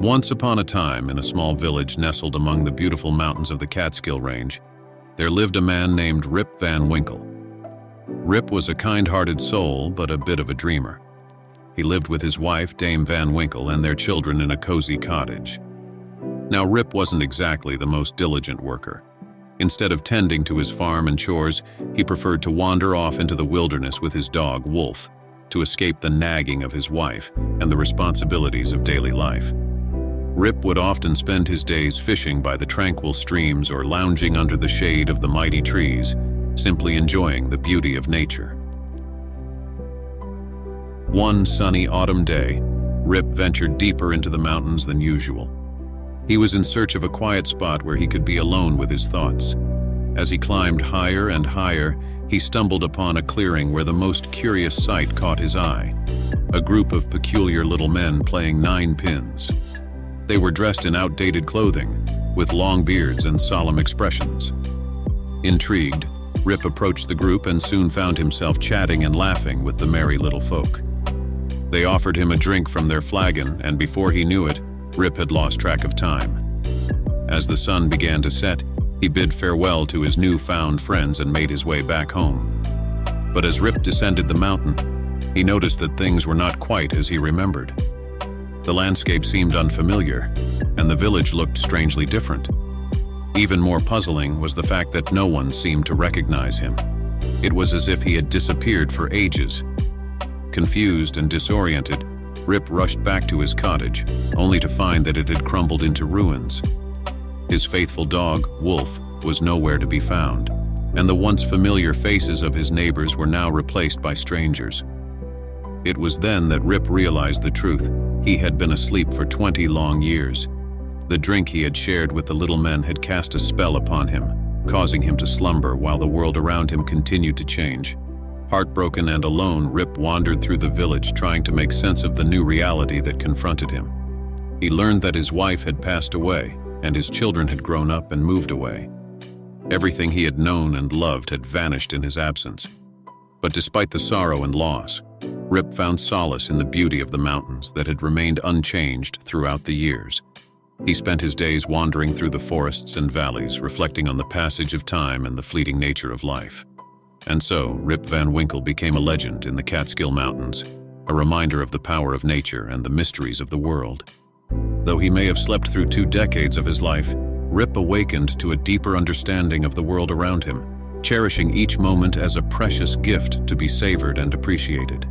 Once upon a time, in a small village nestled among the beautiful mountains of the Catskill Range, there lived a man named Rip Van Winkle. Rip was a kind-hearted soul, but a bit of a dreamer. He lived with his wife, Dame Van Winkle, and their children in a cozy cottage. Now, Rip wasn't exactly the most diligent worker. Instead of tending to his farm and chores, he preferred to wander off into the wilderness with his dog, Wolf, to escape the nagging of his wife and the responsibilities of daily life. Rip would often spend his days fishing by the tranquil streams or lounging under the shade of the mighty trees, simply enjoying the beauty of nature. One sunny autumn day, Rip ventured deeper into the mountains than usual. He was in search of a quiet spot where he could be alone with his thoughts. As he climbed higher and higher, he stumbled upon a clearing where the most curious sight caught his eye: a group of peculiar little men playing nine pins. They were dressed in outdated clothing, with long beards and solemn expressions. Intrigued, Rip approached the group and soon found himself chatting and laughing with the merry little folk. They offered him a drink from their flagon, and before he knew it, Rip had lost track of time. As the sun began to set, he bid farewell to his newfound friends and made his way back home. But as Rip descended the mountain, he noticed that things were not quite as he remembered. The landscape seemed unfamiliar, and the village looked strangely different. Even more puzzling was the fact that no one seemed to recognize him. It was as if he had disappeared for ages. Confused and disoriented, Rip rushed back to his cottage, only to find that it had crumbled into ruins. His faithful dog, Wolf, was nowhere to be found, and the once familiar faces of his neighbors were now replaced by strangers. It was then that Rip realized the truth. He had been asleep for 20 long years. The drink he had shared with the little men had cast a spell upon him, causing him to slumber while the world around him continued to change. Heartbroken and alone, Rip wandered through the village trying to make sense of the new reality that confronted him. He learned that his wife had passed away, and his children had grown up and moved away. Everything he had known and loved had vanished in his absence. But despite the sorrow and loss, Rip found solace in the beauty of the mountains that had remained unchanged throughout the years. He spent his days wandering through the forests and valleys, reflecting on the passage of time and the fleeting nature of life. And so, Rip Van Winkle became a legend in the Catskill Mountains, a reminder of the power of nature and the mysteries of the world. Though he may have slept through 2 decades of his life, Rip awakened to a deeper understanding of the world around him, cherishing each moment as a precious gift to be savored and appreciated.